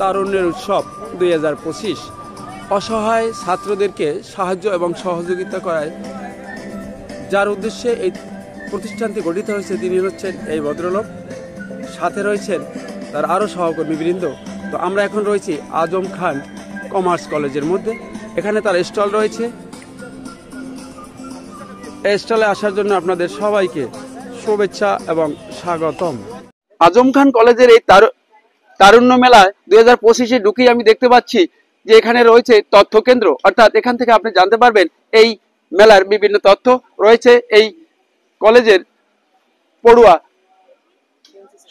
তারুণ্যের উৎসব 2025 অসহায় ছাত্রদেরকে সাহায্য এবং সহযোগিতা করায় যার উদ্দেশ্যে এই প্রতিষ্ঠানটি গঠিত হয়েছে তিনি হচ্ছেন এই ভদ্রলোক, সাথে রয়েছেন তার আরও সহকর্মীবৃন্দ। তো আমরা এখন রয়েছি আজম খান কমার্স কলেজের মধ্যে, এখানে তার স্টল রয়েছে। এই স্টলে আসার জন্য আপনাদের সবাইকে শুভেচ্ছা এবং স্বাগতম। আজম খান কলেজের এই তারুণ্য মেলায় 2025-এ ঢুকেই আমি দেখতে পাচ্ছি যে এখানে রয়েছে তথ্য কেন্দ্র, অর্থাৎ এখান থেকে আপনি জানতে পারবেন এই মেলার বিভিন্ন তথ্য রয়েছে। এই কলেজের পড়ুয়া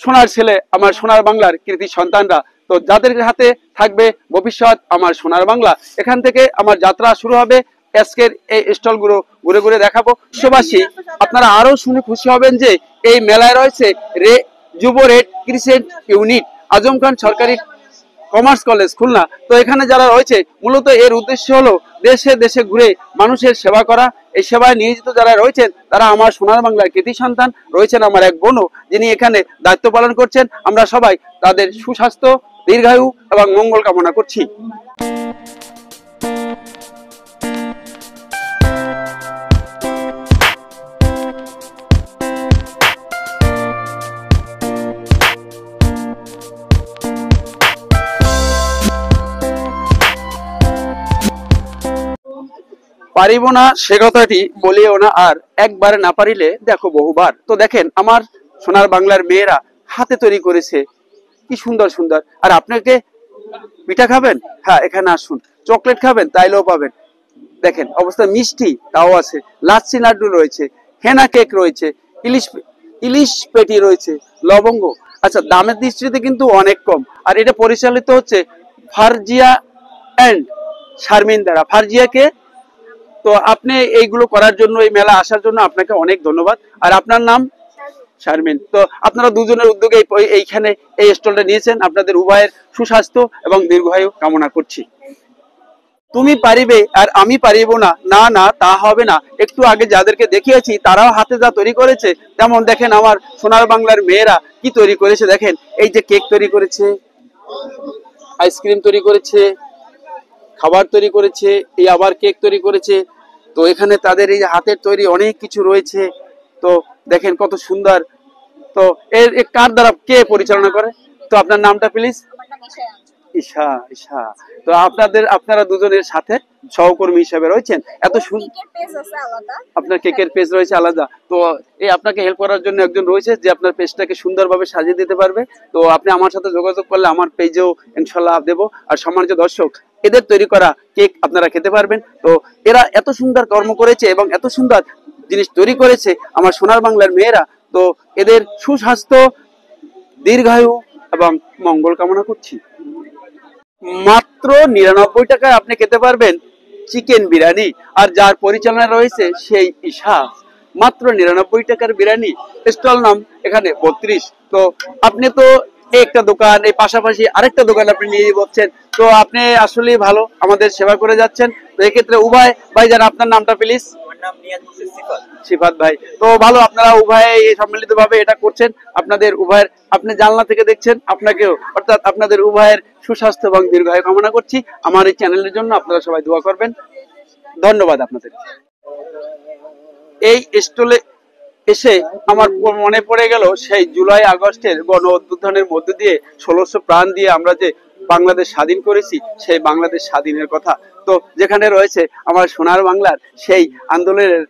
সোনার ছেলে, আমার সোনার বাংলার কৃতি সন্তানরা, তো যাদের হাতে থাকবে ভবিষ্যৎ আমার সোনার বাংলা, এখান থেকে আমার যাত্রা শুরু হবে। আজকের এই স্টলগুলো ঘুরে ঘুরে দেখাবো। বিশ্ববাসী আপনারা আরো শুনে খুশি হবেন যে এই মেলায় রয়েছে যুব red crescent unit, Azam Khan সরকারি কমার্স কলেজ খুলনা। তো এখানে যারা রয়েছে মূলত এর উদ্দেশ্য হলো দেশে দেশে ঘুরে মানুষের সেবা করা। এই সেবায় নিয়োজিত যারা রয়েছেন তারা আমার সোনার বাংলার কৃতি সন্তান। রয়েছেন আমার এক বোনও যিনি এখানে দায়িত্ব পালন করছেন। আমরা সবাই তাদের সুস্বাস্থ্য, দীর্ঘায়ু এবং মঙ্গল কামনা করছি। পারিব না সে কথাটি বলিও না আর, একবার না পারিলে দেখো বহুবার। তো দেখেন আমার সোনার বাংলার মেয়েরা হাতে তৈরি করেছে, কি সুন্দর সুন্দর। আর আপনাকে পিঠা খাবেন, হ্যাঁ এখানে আসুন। চকলেট খাবেন, তাইলেও পাবেন। দেখেন অবস্থা, মিষ্টি তাও আছে, লাচ্ছি লাড্ডু রয়েছে, হেনা কেক রয়েছে, ইলিশ পেটি রয়েছে, লবঙ্গ। আচ্ছা, দামের দৃষ্টিতে কিন্তু অনেক কম। আর এটা পরিচালিত হচ্ছে ফারজিয়া এন্ড শারমিন দ্বারা। ফারজিয়াকে, তো আপনি এইগুলো করার জন্য, এই মেলা আসার জন্য আপনাকে অনেক ধন্যবাদ। আর আপনার নাম? শারমিন। তো আপনারা দুজনের উদ্যোগে এইখানে এই স্টলটা নিয়েছেন। আপনাদের উভয়ের সুস্বাস্থ্য এবং দীর্ঘায়ু কামনা করছি। তুমি পারিবে আর আমি পারিব না, না না তা হবে না। একটু আগে যাদেরকে দেখিয়েছি তারাও হাতে যা তৈরি করেছে, তেমন দেখেন আমার সোনার বাংলার মেয়েরা কি তৈরি করেছে। দেখেন এই যে কেক তৈরি করেছে, আইসক্রিম তৈরি করেছে, খাবার তৈরি করেছে, এই আবার কেক তৈরি করেছে। তো এখানে তাদের এই হাতের তৈরি অনেক কিছু রয়েছে। তো দেখেন কত সুন্দর। তো এর কার দ্বারা, কে পরিচালনা করে? তো আপনার নামটা প্লিজ? ঈশা। ঈশা। তো আপনারা দুজনের সাথে সহকর্মী হিসেবে রয়েছেন। এত সুন্দর। আপনার কেকের পেজ রয়েছে আলাদা। তো এই আপনাকে হেল্প করার জন্য একজন রয়েছে যে আপনার পেজটাকে সুন্দরভাবে সাজিয়ে দিতে পারবে। তো আপনি আমার সাথে যোগাযোগ করলে আমার পেজেও ইনশাল্লাহ দেবো। আর সম্মানিত দর্শক, এদের তৈরি করা কেক আপনারা খেতে পারবেন। তো এরা এত সুন্দর কর্ম করেছে এবং এত সুন্দর জিনিস তৈরি করেছে আমার সোনার বাংলার মেয়েরা। তো এদের সুস্বাস্থ্য, দীর্ঘায়ু এবং মঙ্গল কামনা করছি। মাত্র 99 টাকায় আপনি খেতে পারবেন চিকেন বিরিয়ানি। আর যার পরিচালনা রয়েছে সেই ঈশা। মাত্র 99 টাকার বিরিয়ানি। স্টল নাম এখানে 32। তো আপনি তো একটা দোকান, এই পাশাপাশি আরেকটা দোকান আপনি নিয়ে বসছেন। তো আপনি আসলেই ভালো, আমাদের সেবা করে যাচ্ছেন। তো এক্ষেত্রে উভয় ভাই যারা, আপনার নামটা প্লিজ? সিফাত ভাই। তো ভালো, আপনারা উভয়ে সম্মিলিত ভাবে এটা করছেন। আপনাদের উভয়ের, আপনি জানলা থেকে দেখছেন, আপনাকেও, অর্থাৎ আপনাদের উভয়ের সুস্বাস্থ্য এবং দীর্ঘায়ু কামনা করছি। আমার এই চ্যানেলের জন্য আপনারা সবাই দোয়া করবেন। ধন্যবাদ আপনাদের। এই স্টলে এসে আমার মনে পড়ে গেল সেই জুলাই আগস্টের গণ অভ্যুত্থানের মধ্যে দিয়ে 1600 প্রাণ দিয়ে আমরা যে বাংলাদেশ স্বাধীন করেছি, সেই বাংলাদেশ স্বাধীনের কথা। তো যেখানে রয়েছে আমার সোনার বাংলার সেই আন্দোলনের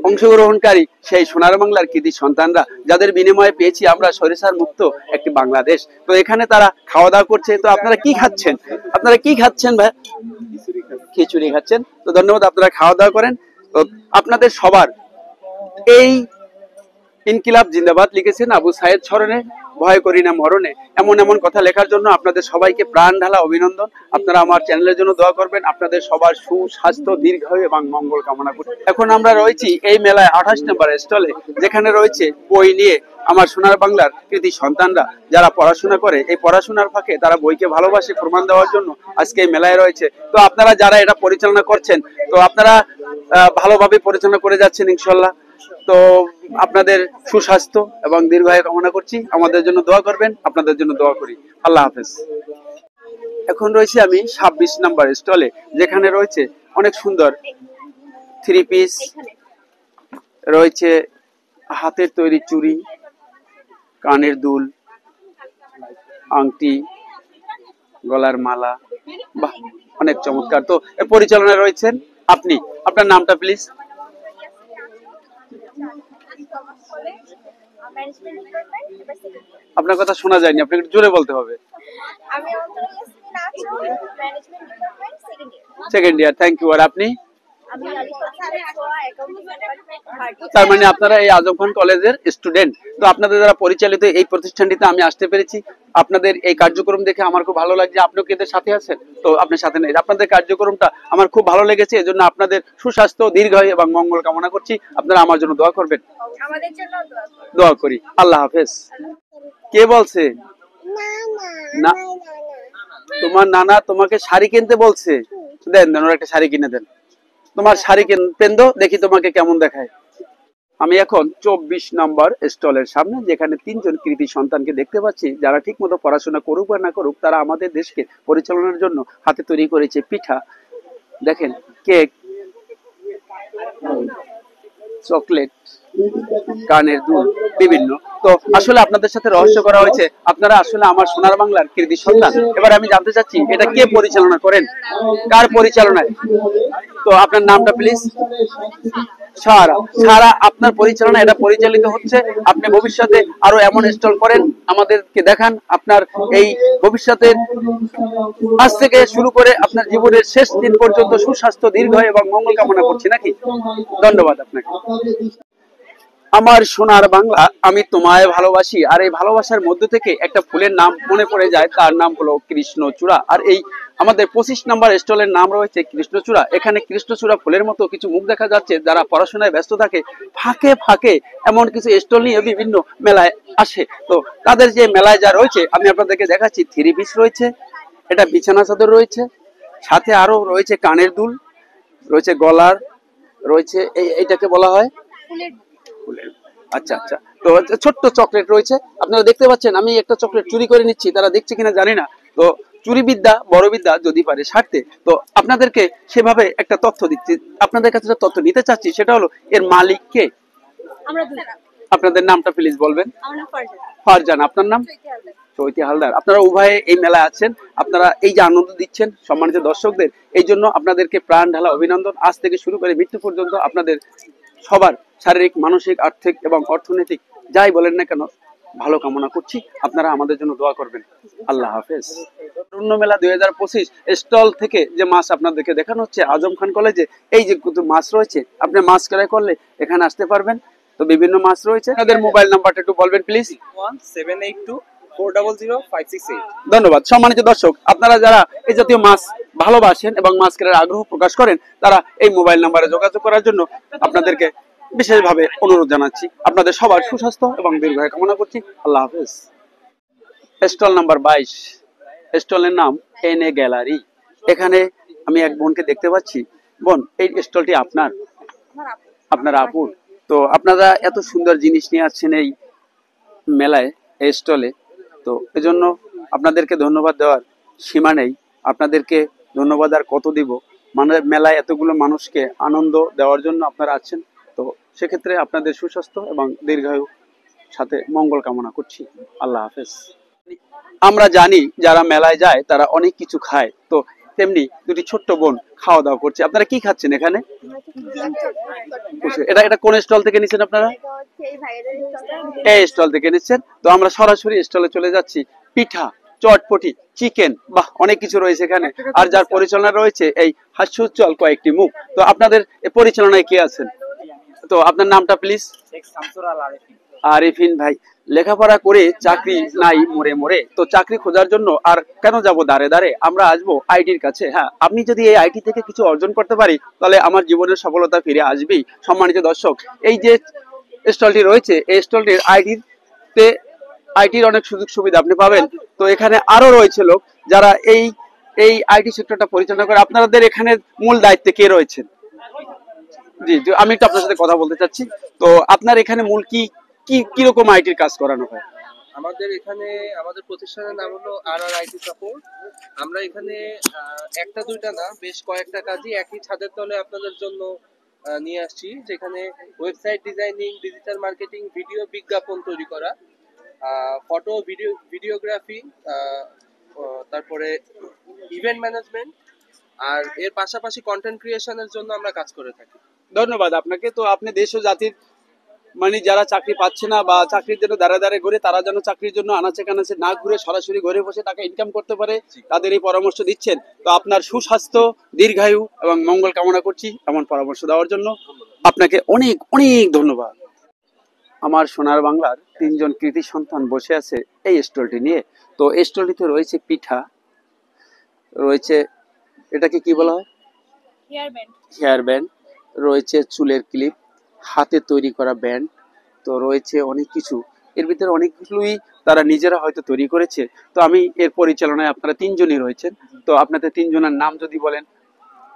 অংশগ্রহণকারী সেই সোনার বাংলার কৃতি সন্তানরা, যাদের বিনিময়ে পেয়েছি আমরা সরিষার মুক্ত একটি বাংলাদেশ। তো এখানে তারা খাওয়া দাওয়া করছে। তো আপনারা কি খাচ্ছেন? আপনারা কি খাচ্ছেন ভাই? খিচুড়ি খাচ্ছেন। তো ধন্যবাদ, আপনারা খাওয়া দাওয়া করেন। তো আপনাদের সবার এই ইনকিলাব জিন্দাবাদ লিখেছেন আবু সাইদ স্মরণে, ভয় করি না মরণে, এমন এমন কথা লেখার জন্য আপনাদের সবাইকে প্রাণ ঢালা অভিনন্দন। আপনারা আমার চ্যানেলের জন্য দোয়া করবেন। আপনাদের সবার সুস্বাস্থ্য, দীর্ঘায়ু এবং মঙ্গল কামনা করি। এখন আমরা রয়েছি এই মেলায় 28 নম্বর স্টলে, যেখানে রয়েছে বই নিয়ে আমার সোনার বাংলার কৃতি সন্তানরা যারা পড়াশোনা করে, এই পড়াশোনার ফাঁকে তারা বইকে ভালোবাসে প্রমাণ দেওয়ার জন্য আজকে এই মেলায় রয়েছে। তো আপনারা যারা এটা পরিচালনা করছেন, তো আপনারা ভালোভাবে পরিচালনা করে যাচ্ছেন ইনশাল্লাহ। তো আপনাদের সুস্বাস্থ্য এবং দীর্ঘায়ু কামনা করছি। আমাদের জন্য দোয়া করবেন, আপনাদের জন্য দোয়া করি। আল্লাহ হাফেজ। এখন রয়েছে আমি 26 নাম্বার স্টলে, যেখানে রয়েছে অনেক সুন্দর থ্রি পিস, রয়েছে হাতের তৈরি চুড়ি, কানের দুল, আংটি, গলার মালা, বাহ অনেক চমৎকার। তো এর পরিচালনায় রয়েছেন আপনি, আপনার নামটা প্লিজ। আপনার কথা শোনা যায়নি, আপনাকে একটু জোরে বলতে হবে। Second year, thank you. আর আপনি? তার মানে আপনারা এই আজম খান কলেজের স্টুডেন্ট। তো আপনাদের দ্বারা পরিচালিত এই প্রতিষ্ঠানটিতে আমি আসতে পেরেছি। আপনাদের এই কার্যক্রম দেখে আমার খুব ভালো লাগছে। আপনিও কি এদের সাথে আছেন? তো আপনার সাথে নেই, আপনাদের কার্যক্রমটা আমার খুব ভালো লেগেছে। এজন্য আপনাদের সুস্বাস্থ্য, দীর্ঘায়ু এবং মঙ্গল কামনা করছি। আপনারা আমার জন্য দোয়া করবেন। আমাদের জন্য দোয়া করি। আল্লাহ হাফেজ। কে বলছে? না, তোমার নানা তোমাকে শাড়ি কিনতে বলছে। দেন দেন, ওর একটা শাড়ি কিনে দেন। তোমার শাড়ি কিনতেন তো, দেখি তোমাকে কেমন দেখায়। আমি এখন 24 নম্বর স্টলের সামনে, যেখানে 3 জন কৃতি সন্তানকে দেখতে পাচ্ছি, যারা ঠিক মতো পড়াশোনা করুক বা না করুক, তারা আমাদের দেশকে পরিচালনার জন্য হাতে তৈরি করেছে পিঠা, দেখেন, কেক, চকলেট, কানের দুল, বিভিন্ন। তো আসলে আপনাদের সাথে রহস্য করা হয়েছে, আপনারা আসলে আমার সোনার বাংলার কৃতি সন্তান। এবার আমি জানতে চাচ্ছি, এটা কে পরিচালনা করেন, কার পরিচালনায়? তো আপনার নামটা প্লিজ। সারা, সারা আপনার পরিচালনা এটা পরিচালিত হচ্ছে। আপনি ভবিষ্যতে আরো এমন স্টল করেন, আমাদেরকে দেখান আপনার এই ভবিষ্যতের, আজ থেকে শুরু করে আপনার জীবনের শেষ দিন পর্যন্ত সুস্বাস্থ্য, দীর্ঘায়ু এবং মঙ্গল কামনা করছি নাকি। ধন্যবাদ আপনাকে। আমার সোনার বাংলা, আমি তোমায় ভালোবাসি। আর এই ভালোবাসার মধ্য থেকে একটা ফুলের নাম মনে পড়ে যায়, তার নাম হলো কৃষ্ণচূড়া। আর এই আমাদের 25 নম্বর স্টলের নাম রয়েছে কৃষ্ণচূড়া। এখানে কৃষ্ণচূড়া ফুলের মতো কিছু মুখ দেখা যাচ্ছে, যারা পড়াশোনায় ব্যস্ত থাকে, ফাঁকে ফাঁকে এমন কিছু স্টল নিয়ে বিভিন্ন মেলায় আসে। তো তাদের যে মেলায় যা রয়েছে আমি আপনাদেরকে দেখাচ্ছি। থ্রি পিস রয়েছে, এটা বিছানা চাদর রয়েছে, সাথে আরো রয়েছে কানের দুল, রয়েছে গলার, রয়েছে এইটাকে বলা হয় ফুলের। আচ্ছা আচ্ছা। তো ছোট্ট চকলেট রয়েছে, আপনারা দেখতে পাচ্ছেন। আমি একটা চকলেট চুরি করে নিচ্ছি, তারা দেখছে কিনা জানি না। তো চুরি বিদ্যা বড় বিদ্যা, যদি পারে সারতে। তো আপনাদেরকে সেভাবে একটা তথ্য দিচ্ছি, আপনাদের কাছে একটা তথ্য নিতে চাচ্ছি, সেটা হলো এর মালিক কে। আপনাদের নামটা প্লিজ বলবেন। ফারজান। আপনার নাম? চৈতি হালদার। আপনারা উভয়ে এই মেলায় আছেন, আপনারা এই যে আনন্দ দিচ্ছেন সম্মানিত দর্শকদের, এই জন্য আপনাদেরকে প্রাণ ঢালা অভিনন্দন। আজ থেকে শুরু করে মৃত্যু পর্যন্ত আপনাদের সবার শারীরিক, মানসিক, আর্থিক এবং অর্থনৈতিক যাই বলেন না কেন, ভালো কামনা করছি। আপনারা আমাদের জন্য দোয়া করবেন। আল্লাহ হাফেজ। তারুণ্য মেলা 2025 স্টল থেকে যে মাছ আপনাদেরকে দেখানো হচ্ছে আজম খান কলেজে, এই যে মাছ রয়েছে, আপনি মাছ ক্রয় করলে এখানে আসতে পারবেন। তো বিভিন্ন মাছ রয়েছে। আপনাদের মোবাইল নাম্বারটা একটু বলবেন প্লিজ। 1782400568। ধন্যবাদ। সম্মানিত দর্শক, আপনারা যারা এই জাতীয় মাছ ভালোবাসেন এবং মাছ কেনার আগ্রহ প্রকাশ করেন, তারা এই মোবাইল নাম্বারে যোগাযোগ করার জন্য আপনাদেরকে বিশেষভাবে অনুরোধ জানাচ্ছি। আপনাদের সবার সুস্বাস্থ্য এবং দীর্ঘায়ু কামনা করছি। আল্লাহ হাফেজ। স্টল নাম্বার 22, স্টলের নাম এনএ গ্যালারি। এখানে আমি এক বোনকে দেখতে পাচ্ছি। বোন, এই স্টলটি আপনার? আপনার আপুর। তো আপনারা এত সুন্দর জিনিস নিয়ে আসছেন এই মেলায়, এই স্টলে। তো এজন্য আপনাদেরকে ধন্যবাদ দেওয়ার সীমা নেই। আপনাদেরকে ধন্যবাদ আর কত দিব। মানে মেলায় এতগুলো মানুষকে আনন্দ দেওয়ার জন্য আপনারা আছেন। তো সেক্ষেত্রে আপনাদের সুস্বাস্থ্য এবং দীর্ঘায়ু সাথে মঙ্গল কামনা করছি। আল্লাহ হাফেজ। আমরা জানি যারা মেলায় যায় তারা অনেক কিছু খায়, তো তেমনি দুটি ছোট্ট বোন খাওয়া দাওয়া করছে। আপনারা কি খাচ্ছেন এখানে? এটা এটা কোন স্টল থেকে নিচ্ছেন আপনারা? এই স্টল থেকে নিচ্ছেন। তো আমরা সরাসরি স্টলে চলে যাচ্ছি। পিঠা, চটপটি, চিকেন, বাহ অনেক কিছু রয়েছে এখানে। আর যার পরিচালনা রয়েছে এই হাস্যোজ্জ্বল কয়েকটি মুখ। তো আপনাদের এই পরিচালনায় কে আছেন? তো আপনার নামটা প্লিজ। আরিফিন ভাই। লেখাপড়া করে চাকরি নাই মোড়ে মোড়ে, তো চাকরি খোঁজার জন্য আর কেন যাব দাঁড়ে দাঁড়ে, আমরা আসবো আইটির কাছে। হ্যাঁ, আমি যদি এই আইটি থেকে কিছু অর্জন করতে পারি, তাহলে আমার জীবনের সফলতা ফিরে আসবেই। সম্মানিত দর্শক, এই যে স্টলটি রয়েছে, এই স্টলটির আইটির অনেক সুযোগ সুবিধা আপনি পাবেন। তো এখানে আরো রয়েছে লোক যারা এই এই আইটি সেক্টরটা পরিচালনা করে। আপনাদের এখানে মূল দায়িত্বে কে রয়েছেন? জি, আমি একটু আপনার সাথে কথা বলতে চাচ্ছি। তো আপনার এখানে মূল কি কি কিরকম আইটির কাজ করানো হয়? আমাদের এখানে আমাদের প্রতিষ্ঠানের নাম হলো আরআর আইটি সাপোর্ট। আমরা এখানে একটা দুইটা না, বেশ কয়েকটা কাজই একই ছাদের তলে আপনাদের জন্য নিয়ে আসছি, যেখানে website designing, digital marketing, video বিজ্ঞাপন তৈরি করা, ফটো ভিডিওগ্রাফি, তারপরে ইভেন্ট ম্যানেজমেন্ট, আর এর পাশাপাশি কন্টেন্ট ক্রিয়েশনের জন্য আমরা কাজ করে থাকি। ধন্যবাদ আপনাকে। তো আপনি দেশ ও জাতির মানে যারা চাকরি পাচ্ছে না বা চাকরির জন্য দাঁড়া দাঁড়ে ঘুরে, তারা যেন চাকরির জন্য আনাচে কানাচে না ঘুরে সরাসরি ঘরে বসে টাকা ইনকাম করতে পারে, তাদের এই পরামর্শ দিচ্ছেন। তো আপনার সুস্বাস্থ্য, দীর্ঘায়ু এবং মঙ্গল কামনা করছি এমন পরামর্শ দেওয়ার জন্য। আপনাকে অনেক অনেক ধন্যবাদ। আমার সোনার বাংলার তিনজন কৃতি সন্তান বসে আছে এই স্টলটি নিয়ে। তো এই স্টলটিতে রয়েছে পিঠা, রয়েছে এটাকে কি বলা হয়, হেয়ার ব্যান্ড, রয়েছে চুলের ক্লিপ, হাতে তৈরি করা ব্যান্ড, তো রয়েছে অনেক কিছু। এর ভিতরে অনেকগুলোই তারা নিজেরা হয়তো তৈরি করেছে। তো আমি এর পরিচালনায়, আপনারা তিনজনই রয়েছেন, তো আপনাদের তিনজনের নাম যদি বলেন।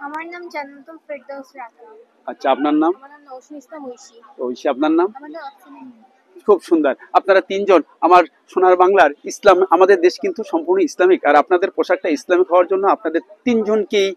আমার নাম জান্নাতুল ফেরদৌস রাখা। আচ্ছা, আপনার নাম? আমার নাম নওশিন ইসলাম ঐশী। ঐশী, আপনার নাম? আমার নাম আফসানা মিম। খুব সুন্দর। আপনারা তিনজন আমার সোনার বাংলার ইসলাম, আমাদের দেশ কিন্তু সম্পূর্ণ ইসলামিক, আর আপনাদের পোশাকটা ইসলামিক হওয়ার জন্য আপনাদের তিনজনকেই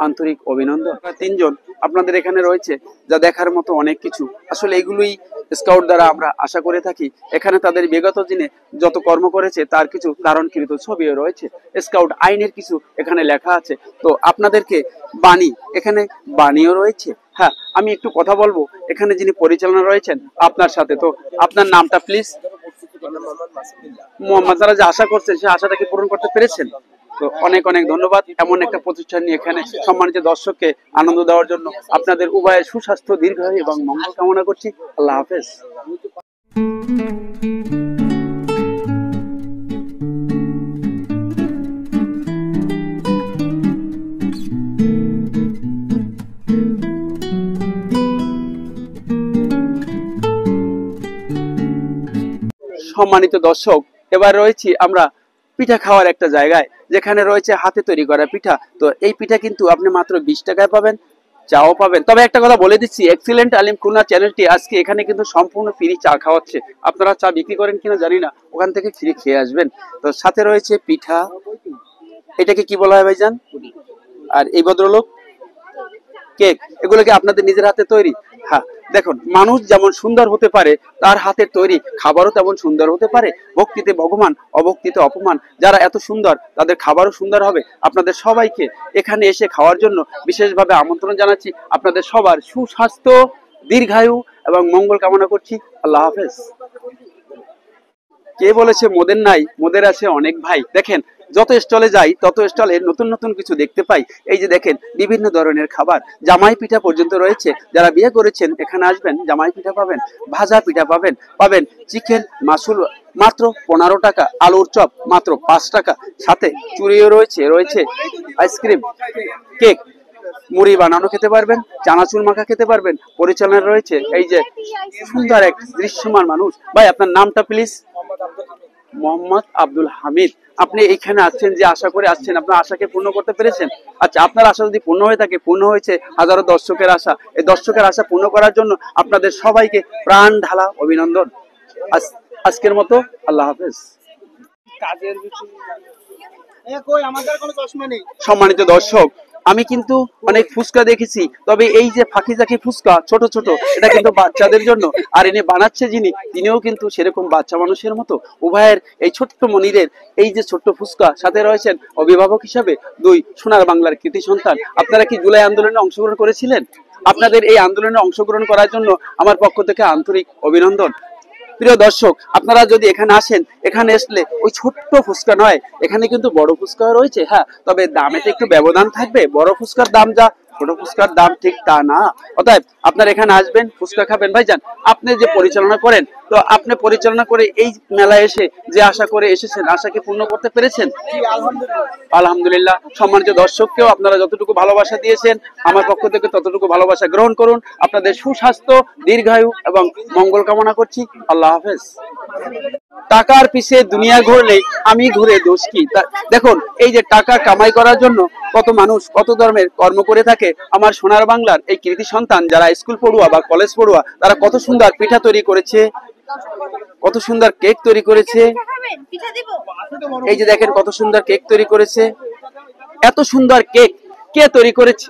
আন্তরিক অভিনন্দন। তিনজন আপনাদের এখানে রয়েছে যা দেখার মতো অনেক কিছু। আসলে এগুলোই স্কাউট দ্বারা আমরা আশা করে থাকি। এখানে তাদের বিগত দিনে যত কর্ম করেছে তার কিছু ধারণকৃত ছবিও রয়েছে, স্কাউট আইনের কিছু এখানে লেখা আছে। তো আপনাদেরকে বাণী, এখানে বাণীও রয়েছে। হ্যাঁ, আমি একটু কথা বলবো এখানে যিনি পরিচালনা রয়েছেন আপনার সাথে। তো আপনার নামটা প্লিজ? মোহাম্মদ। তারা যে আশা করছেন সেই আশাটাকে পূরণ করতে পেরেছেন? তো অনেক অনেক ধন্যবাদ এমন একটা প্রতিষ্ঠান নিয়ে এখানে সম্মানিত দর্শককে আনন্দ দেওয়ার জন্য। আপনাদের উভয়ের সুস্বাস্থ্য, দীর্ঘায়ু এবং মঙ্গল কামনা করছি। আল্লাহ হাফেজ। সম্মানিত দর্শক, এবার রয়েছি আমরা পিঠা খাওয়ার একটা জায়গায়, যেখানে রয়েছে হাতে তৈরি করা পিঠা। তো এই পিঠা কিন্তু আপনি মাত্র 20 টাকায় পাবেন, চাও পাবেন। তবে একটা কথা বলে দিচ্ছি, এক্সিলেন্ট আলিম খুলনা চ্যানেলটি আজকে এখানে কিন্তু সম্পূর্ণ ফ্রি চা খাওয়াচ্ছে। আপনারা চা বিক্রি করেন কিনা জানি না, ওখান থেকে ফ্রি খেয়ে আসবেন। তো সাথে রয়েছে পিঠা, এটাকে কি বলা হয় ভাইজান? আর এই ভদ্রলোক কেক, এগুলো কি আপনাদের নিজের হাতে তৈরি? হ্যাঁ, দেখুন, মানুষ যেমন সুন্দর হতে পারে তার হাতের তৈরি খাবারও তেমন সুন্দর হতে পারে। ভক্তিতে ভগবান, অভক্তিতে অপমান। যারা এত সুন্দর তাদের খাবারও সুন্দর হবে। আপনাদের সবাইকে এখানে এসে খাওয়ার জন্য বিশেষভাবে আমন্ত্রণ জানাচ্ছি। আপনাদের সবার সুস্বাস্থ্য, দীর্ঘায়ু এবং মঙ্গল কামনা করছি। আল্লাহ হাফেজ। কে বলেছে মোদের নাই? মোদের আছে অনেক ভাই। দেখেন, যত স্টলে যাই তত স্টলে নতুন নতুন কিছু দেখতে পাই। এই যে দেখেন, বিভিন্ন ধরনের খাবার, জামাই পিঠা পর্যন্ত রয়েছে। যারা বিয়ে করেছেন এখানে আসবেন, জামাই পিঠা পাবেন, ভাজা পিঠা পাবেন, পাবেন চিকেন মাসুল মাত্র 15 টাকা, আলুর চপ মাত্র 5 টাকা, সাথে চুড়িও রয়েছে, রয়েছে আইসক্রিম, কেক, মুড়ি বানানো খেতে পারবেন, চানাচুর মাখা খেতে পারবেন। পরিচালনা রয়েছে এই যে সুন্দর এক দৃশ্যমান মানুষ। ভাই, আপনার নামটা প্লিজ? মোহাম্মদ আব্দুল হামিদ। আপনি এখানে আসছেন, যে আশা করে আসছেন, আপনার আশাকে পূর্ণ করতে পেরেছেন? আচ্ছা, আপনার আশা যদি পূর্ণ হয়ে থাকে, পূর্ণ হয়েছে হাজারো দর্শকের আশা। এই দর্শকের আশা পূর্ণ করার জন্য আপনাদের সবাইকে প্রাণ ঢালা অভিনন্দন। আজকের মতো আল্লাহ হাফেজ। সম্মানিত দর্শক, আমি কিন্তু অনেক ফুচকা দেখেছি, তবে এই যে ফাঁকি জাকি ফুচকা ছোট ছোট, এটা কিন্তু বাচ্চাদের জন্য। আর এনে বানাচ্ছে যিনি, তিনিও কিন্তু সেরকম বাচ্চা মানুষের মতো। উভয়ের এই ছোট্ট মনিরের এই যে ছোট্ট ফুচকা, সাথে রয়েছেন অভিভাবক হিসাবে 2 সোনার বাংলার কৃতি সন্তান। আপনারা কি জুলাই আন্দোলনে অংশগ্রহণ করেছিলেন? আপনাদের এই আন্দোলনে অংশগ্রহণ করার জন্য আমার পক্ষ থেকে আন্তরিক অভিনন্দন। প্রিয় দর্শক, আপনারা যদি এখানে আসেন, এখানে আসলে ওই ছোট্ট ফুচকা নয়, এখানে কিন্তু বড় ফুচকা রয়েছে। হ্যাঁ, তবে দামেতে একটু ব্যবধান থাকবে। বড় ফুচকার দাম যা, ছোট ফুচকার দাম ঠিক তা না। অতএব আপনারা এখানে আসবেন, ফুচকা খাবেন। ভাইজান, আপনি যে পরিচালনা করেন, তো আপনি পরিচালনা করে এই মেলায় এসে যে আশা করে এসেছেন, আশাকে পূর্ণ করতে পেরেছেন? আলহামদুলিল্লাহ। সম্মানিত দর্শককেও আপনারা যতটুকু ভালোবাসা দিয়েছেন, আমার পক্ষ থেকে ততটুকু ভালোবাসা গ্রহণ করুন। আপনাদের সুস্বাস্থ্য, দীর্ঘায়ু এবং মঙ্গল কামনা করছি। আল্লাহ হাফেজ। টাকার পিছে দুনিয়া ঘুরলে আমি ঘুরে দোষ কি? দেখুন, এই যে টাকা কামাই করার জন্য কত মানুষ কত ধর্মের কর্ম করে থাকে। আমার সোনার বাংলার এই কৃতি সন্তান যারা স্কুল পড়ুয়া বা কলেজ পড়ুয়া, তারা কত সুন্দর পিঠা তৈরি করেছে, কত সুন্দর কেক তৈরি করেছে। এই যে দেখেন কত সুন্দর কেক তৈরি করেছে। এত সুন্দর কেক কে তৈরি করেছে?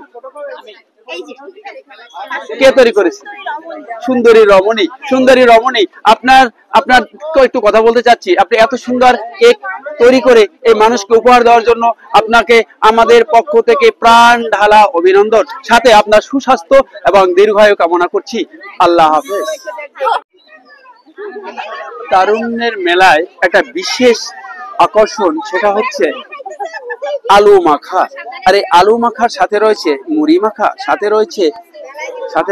কে তৈরি করেছে? সুন্দরী রমণী। সুন্দরী রমণী, আপনার আপনার একটু কথা বলতে চাচ্ছি। আপনি এত সুন্দর কেক তৈরি করে এই মানুষকে উপহার দেওয়ার জন্য আপনাকে আমাদের পক্ষ থেকে প্রাণ ঢালা অভিনন্দন, সাথে আপনার সুস্বাস্থ্য এবং দীর্ঘায়ু কামনা করছি। আল্লাহ হাফেজ। তারুণ্যের মেলায় একটা বিশেষ আকর্ষণ, সেটা হচ্ছে আলু মাখা। আর এই আলু মাখার সাথে রয়েছে মুড়ি মাখা, সাথে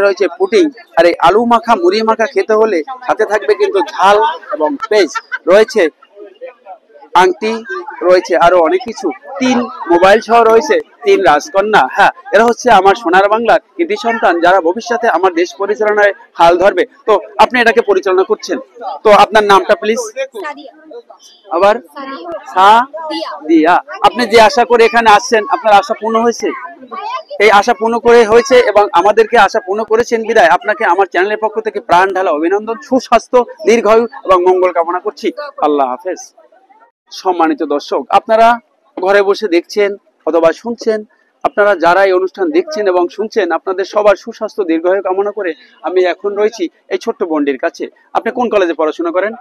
রয়েছে পুডিং। আর এই আলু মাখা মুড়ি মাখা খেতে হলে সাথে থাকবে কিন্তু ঝাল এবং পেঁয়াজ, রয়েছে আংটি, রয়েছে আরো অনেক কিছু। 3 মোবাইল সহ রয়েছে 3 রাজকন্যা। হ্যাঁ, এরা হচ্ছে আমার সোনার বাংলার কৃতি সন্তান, যারা ভবিষ্যতে আমার দেশ পরিচালনায় হাল ধরবে। তো আপনি এটাকে পরিচালনা করছেন, তো আপনার নামটা প্লিজ। আবার সাদিয়া। আপনি যে আশা করে এখানে আসছেন, আপনার আশা পূর্ণ হয়েছে? এই আশা পূর্ণ করে হয়েছে এবং আমাদেরকে আশা পূর্ণ করেছেন বিদায় আপনাকে আমার চ্যানেলের পক্ষ থেকে প্রাণ ঢালা অভিনন্দন, সুস্বাস্থ্য, দীর্ঘায়ু এবং মঙ্গল কামনা করছি। আল্লাহ হাফেজ। সম্মানিত দর্শক, আপনারা ঘরে বসে দেখছেন অথবা শুনছেন, আপনারা যারা এই অনুষ্ঠান দেখছেন এবং শুনছেন, আপনাদের সবার সুস্বাস্থ্য দীর্ঘায়ু কামনা করে আমি এখন রয়েছি এই ছোট্ট বোনটির কাছে। আপনি কোন কলেজে পড়াশোনা করেন?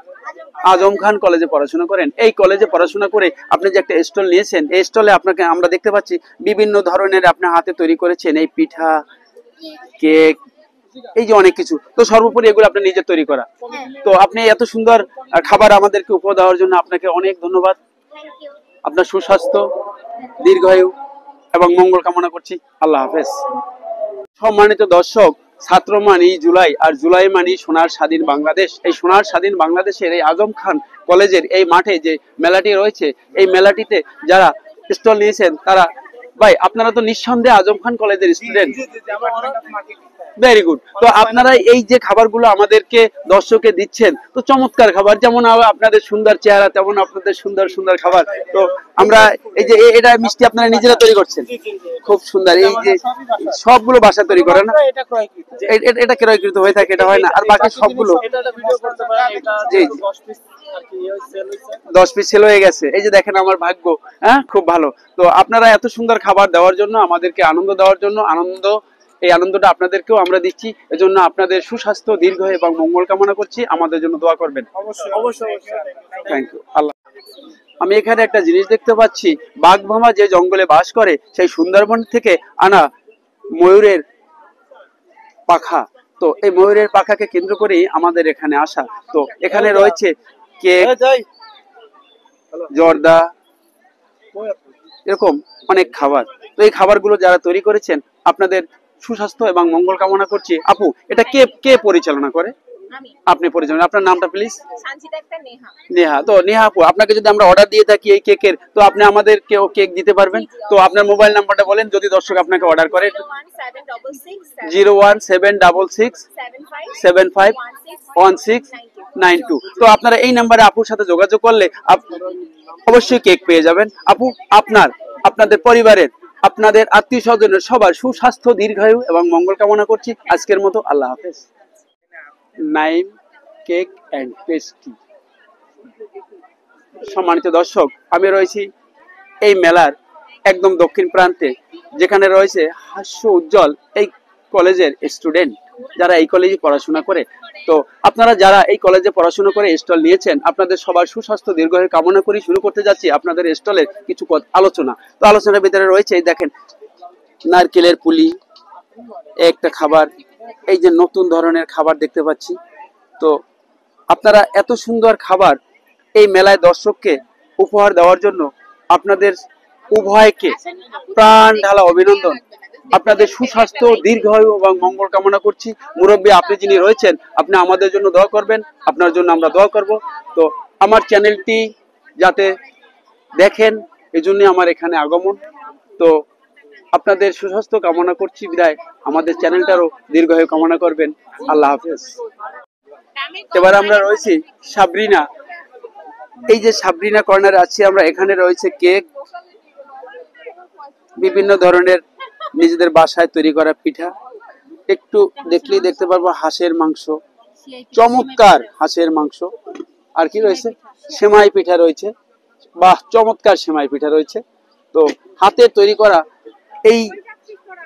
আজম খান কলেজে পড়াশোনা করেন। এই কলেজে পড়াশোনা করে আপনি যে একটা স্টল নিয়েছেন, এই স্টলে আপনাকে আমরা দেখতে পাচ্ছি বিভিন্ন ধরনের আপনার হাতে তৈরি করেছেন এই পিঠা, কেক, এই যে অনেক কিছু। তো সর্বোপরি এগুলো আপনি নিজে তৈরি করা। তো আপনি এত সুন্দর খাবার আমাদেরকে উপহার দেওয়ার জন্য আপনাকে অনেক ধন্যবাদ। আপনার সুস্বাস্থ্য, দীর্ঘায়ু এবং মঙ্গল কামনা করছি। আল্লাহ হাফেজ। সম্মানিত দর্শক, ছাত্র মানি জুলাই, আর জুলাই মানি সোনার স্বাধীন বাংলাদেশ। এই সোনার স্বাধীন বাংলাদেশের এই আজম খান কলেজের এই মাঠে যে মেলাটি রয়েছে, এই মেলাটিতে যারা স্টল নিয়েছেন তারা, ভাই আপনারা তো নিঃসন্দেহে আজম খান কলেজের স্টুডেন্ট। Very good. তো আপনারা এই যে খাবারগুলো আমাদেরকে দর্শককে দিচ্ছেন, তো চমৎকার খাবার, যেমন আপনাদের সুন্দর চেহারা তেমন আপনাদের সুন্দর সুন্দর খাবার। তো আমরা এই যে এটা মিষ্টি আপনারা নিজেরা তৈরি করছেন, খুব সুন্দর। এই যে সবগুলো বাসা তৈরি করেন না? এটা ক্রয়কৃত হয়ে থাকে, এটা হয় না? আর বাকি সবগুলো জি 10 পিস সেল হয়ে গেছে। এই যে দেখেন আমার ভাগ্য, হ্যাঁ খুব ভালো। তো আপনারা এত সুন্দর খাবার দেওয়ার জন্য, আমাদেরকে আনন্দ দেওয়ার জন্য, এই আনন্দটা আপনাদেরকেও আমরা দিচ্ছি। এজন্য আপনাদের সুস্বাস্থ্য, দীর্ঘ এবং মঙ্গল কামনা করছি। আমাদের জন্য দোয়া করবেন। অবশ্যই। Thank you. আল্লাহ। আমি এখানে একটা জিনিস দেখতে পাচ্ছি, বাঘমামা যে জঙ্গলে বাস করে, সেই সুন্দরবন থেকে আনা ময়ূরের পাখা। তো এই ময়ূরের পাখাকে কেন্দ্র করেই আমাদের এখানে আসা। তো এখানে রয়েছে কেক, জর্দা, এরকম অনেক খাবার। তো এই খাবারগুলো যারা তৈরি করেছেন, আপনাদের সুস্বাস্থ্য এবং মঙ্গল কামনা করছি। আপু, এটা কে কে পরিচালনা করে? আপনি পরিচালনা। আপনার নামটা প্লিজ? নেহা। তো নেহা আপু, আপনাকে যদি আমরা অর্ডার দিয়ে থাকি এই কেকের, তো আপনি আমাদেরকেও কেক দিতে পারবেন? তো আপনার মোবাইল নাম্বারটা বলেন যদি দর্শক আপনাকে অর্ডার করে। 01766751692। তো আপনারা এই নাম্বারে আপুর সাথে যোগাযোগ করলে অবশ্যই কেক পেয়ে যাবেন। আপু, আপনাদের পরিবারের, আপনাদের আত্মীয় স্বজনের সবার সুস্বাস্থ্য, দীর্ঘায়ু এবং মঙ্গল কামনা করছি। আজকের মতো আল্লাহ হাফেজ। Naim cake and pastry. সম্মানিত দর্শক, আমি রয়েছি এই মেলার একদম দক্ষিণ প্রান্তে, যেখানে রয়েছে হাস্য উজ্জ্বল এই কলেজের স্টুডেন্ট, যারা এই কলেজে পড়াশোনা করে। তো আপনারা যারা এই কলেজে পড়াশোনা করে স্টল নিয়েছেন, আপনাদের সবার সুস্বাস্থ্য, দীর্ঘায়ু কামনা করি। শুরু করতে যাচ্ছি আপনাদের স্টলের কিছু আলোচনা। তো আলোচনার ভিতরে রয়েছে এই দেখেন নারকেলের পুলি, একটা খাবার, এই যে নতুন ধরনের খাবার দেখতে পাচ্ছি। তো আপনারা এত সুন্দর খাবার এই মেলায় দর্শককে উপহার দেওয়ার জন্য আপনাদের উভয়কে প্রাণ ঢালা অভিনন্দন। আপনাদের সুস্বাস্থ্য, দীর্ঘায়ু এবং মঙ্গল কামনা করছি। মুরব্বী আপনি যিনি রয়েছেন, আপনি আমাদের জন্য দোয়া করবেন, আপনার জন্য আমরা দোয়া করব। তো আমার চ্যানেলটি যাতে দেখেন, এজন্য আমার এখানে আগমন। তো আপনাদের সুস্বাস্থ্য কামনা করছি বিদায়, আমাদের চ্যানেলটারও দীর্ঘায়ু কামনা করবেন। আল্লাহ হাফেজ। এবার আমরা রয়েছি সাবরিনা। এই যে সাবরিনা কর্নারে আছি আমরা, এখানে রয়েছে কেক, বিভিন্ন ধরনের নিজেদের বাসায় তৈরি করা পিঠা, একটু দেখলেই দেখতে পারবো হাঁসের মাংস, চমৎকার হাঁসের মাংস, আর কি রয়েছে? সেমাই পিঠা রয়েছে। বাহ, চমৎকার সেমাই পিঠা রয়েছে। তো হাতের তৈরি করা এই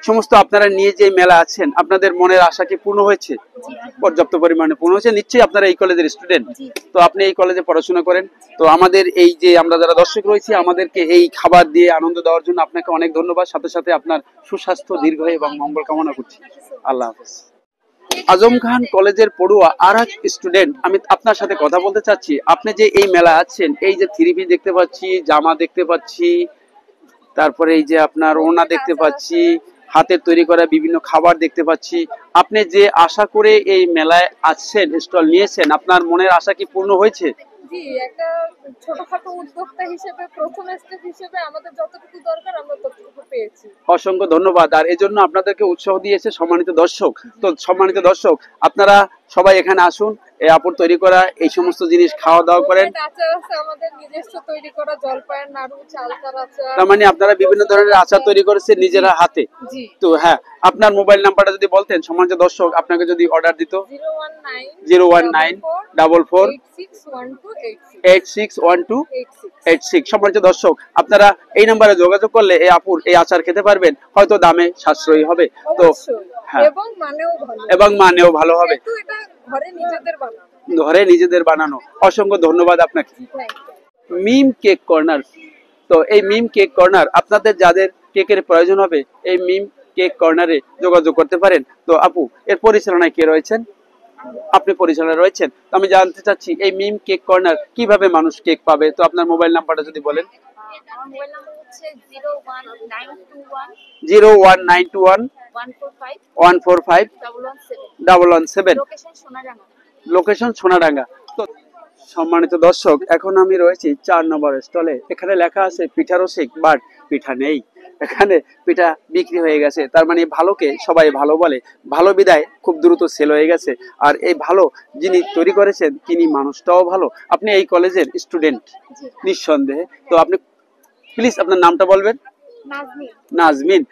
সমস্ত আপনারা নিয়ে যে মেলা আছেন, আপনাদের মনের আশা কি পূর্ণ হয়েছে? পর্যাপ্ত পরিমাণে পূর্ণ হয়েছে। নিশ্চয়ই আপনারা এই কলেজের স্টুডেন্ট, তো আপনি এই কলেজে পড়াশোনা করেন। তো আমাদের এই যে আমরা যারা দর্শক রয়েছি, আমাদেরকে এই খাবার দিয়ে আনন্দ দেওয়ার জন্য আপনাকে অনেক ধন্যবাদ। সাথে সাথে আপনার সুস্বাস্থ্য, দীর্ঘায়ু এবং মঙ্গল কামনা করছি। আল্লাহ হাফেজ। আজম খান কলেজের পড়ুয়া আর এক স্টুডেন্ট, আমি আপনার সাথে কথা বলতে চাচ্ছি। আপনি যে এই মেলা আছেন, এই যে থ্রি পিস দেখতে পাচ্ছি, জামা দেখতে পাচ্ছি, তারপরে এই যে আপনার ওড়না দেখতে পাচ্ছি, হাতের তৈরি করা বিভিন্ন খাবার দেখতে পাচ্ছি, আপনি যে আশা করে এই মেলায় আসছেন, স্টল নিয়েছেন, আপনার মনের আশা কি পূর্ণ হয়েছে? জি, একটা ছোটখাটো উদ্যোক্তা হিসেবে প্রথম স্টেপ হিসেবে আমাদের যতটুকু দরকার আমরা ততটুকু পেয়েছি। অসংখ্য ধন্যবাদ। আর এজন্য আপনাদেরকে উৎসাহ দিয়েছে সম্মানিত দর্শক। তো সম্মানিত দর্শক, আপনারা সবাই এখানে আসুন, এই আপুর তৈরি করা এই সমস্ত জিনিস খাওয়া দাওয়া করেন। আচার আছে আমাদের নিজস্ব তৈরি করা, জলপাইয়ের নাড়ু, চালতার আচার। তার মানে আপনারা বিভিন্ন ধরনের আচার তৈরি করেছেন নিজেরা হাতে। জি। তো হ্যাঁ, আপনার মোবাইল নাম্বারটা যদি বলতেন, সম্মানিত দর্শক আপনাকে যদি অর্ডার দিত। 01944861286। সম্মানিত দর্শক, আপনারা এই নাম্বারে যোগাযোগ করলে এই আপুর এই আচার খেতে পারবেন, হয়তো দামে সাশ্রয়ী হবে। তো হ্যাঁ, এবং মানেও ভালো হবে। এটা ঘরে নিজেদের বানানো। ঘরে নিজেদের বানানো। অসংখ্য ধন্যবাদ আপনাকে। মিম কেক কর্নার। তো এই মিম কেক কর্নার, আপনাদের যাদের কেকের প্রয়োজন হবে, এই মিম কেক কর্নারে যোগাযোগ করতে পারেন। তো আপু, এর পরিচালনায় কে রয়েছেন? আপনি পরিচালনায় রয়েছেন। তো আমি জানতে চাচ্ছি এই মিম কেক কর্নার কিভাবে মানুষ কেক পাবে? তো আপনার মোবাইল নাম্বারটা যদি বলেন। আমার মোবাইল নাম্বার হচ্ছে 01921 01921 145 145 117। লোকেশন সোনাডাঙ্গা। লোকেশন সোনাডাঙ্গা। তো সম্মানিত দর্শক, এখন আমি রয়েছি 4 নম্বর স্টলে। এখানে লেখা আছে পিঠা রসিক, বাট পিঠা নেই। এখানে পিঠা বিক্রি হয়ে গেছে। তার মানে ভালোকে সবাই ভালো বলে, ভালো বিদায় খুব দ্রুত সেল হয়ে গেছে। আর এই ভালো যিনি তৈরি করেছেন, তিনি মানুষটাও ভালো। আপনি এই কলেজের স্টুডেন্ট নিঃসন্দেহে। তো আপনি প্লিজ আপনার নামটা বলবেন। নাজমিন।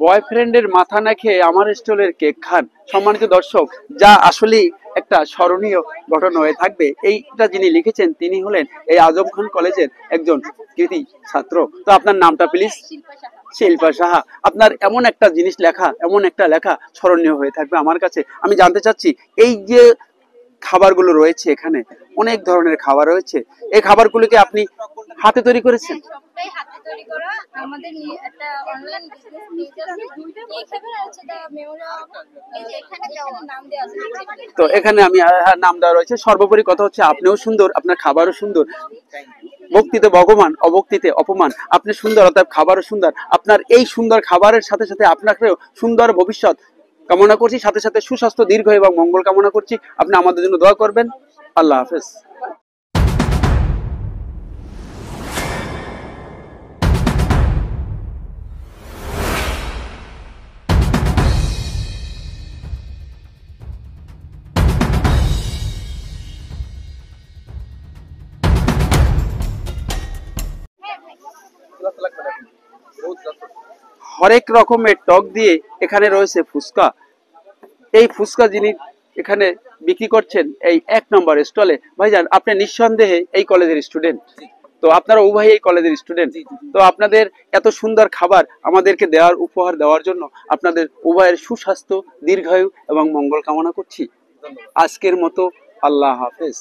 বয়ফ্রেন্ডের মাথা না খেয়ে আমার স্টলের কেক খান। সম্মানিত দর্শক, যা আসলেই একটা স্মরণীয় ঘটনা হয়ে থাকবে। এইটা যিনি লিখেছেন, তিনি হলেন এই আজম খান কলেজের একজন কৃতি ছাত্র। তো আপনার নামটা প্লিজ। শিল্পা সাহা। আপনার এমন একটা জিনিস লেখা, এমন একটা লেখা স্মরণীয় হয়ে থাকবে আমার কাছে। আমি জানতে চাচ্ছি, এই যে খাবারগুলো রয়েছে, এখানে অনেক ধরনের খাবার রয়েছে, এই খাবারগুলোকে আপনি হাতে তৈরি করেছেন? সবটাই হাতে তৈরি করা। আমাদের একটা অনলাইন বিজনেস পেজ আছে, এইখানে আছে দা মেমোরা, এই যে এখানে নাম দেওয়া আছে। তো এখানে আমি নাম দেওয়া রয়েছে। সর্বোপরি কথা হচ্ছে, আপনিও সুন্দর, আপনার খাবারও সুন্দর। ভক্তিতে ভগবান, অভক্তিতে অপমান। আপনি সুন্দর, অতএব খাবারও সুন্দর। আপনার এই সুন্দর খাবারের সাথে সাথে আপনাকেও সুন্দর ভবিষ্যৎ কামনা করছি, সাথে সাথে সুস্বাস্থ্য, দীর্ঘ এবং মঙ্গল কামনা করছি। আপনি আমাদের জন্য দোয়া করবেন। আল্লাহ হাফেজ। হরেক রকমের টক দিয়ে এখানে রয়েছে ফুচকা। এই ফুচকা যিনি এখানে বিক্রি করছেন এই 1 নম্বর স্টলে, ভাইজান আপনি নিঃসন্দেহে এই কলেজের স্টুডেন্ট। তো আপনারা উভয় এই কলেজের স্টুডেন্ট। তো আপনাদের এত সুন্দর খাবার আমাদেরকে দেওয়ার, উপহার দেওয়ার জন্য আপনাদের উভয়ের সুস্বাস্থ্য, দীর্ঘায়ু এবং মঙ্গল কামনা করছি। আজকের মতো আল্লাহ হাফেজ।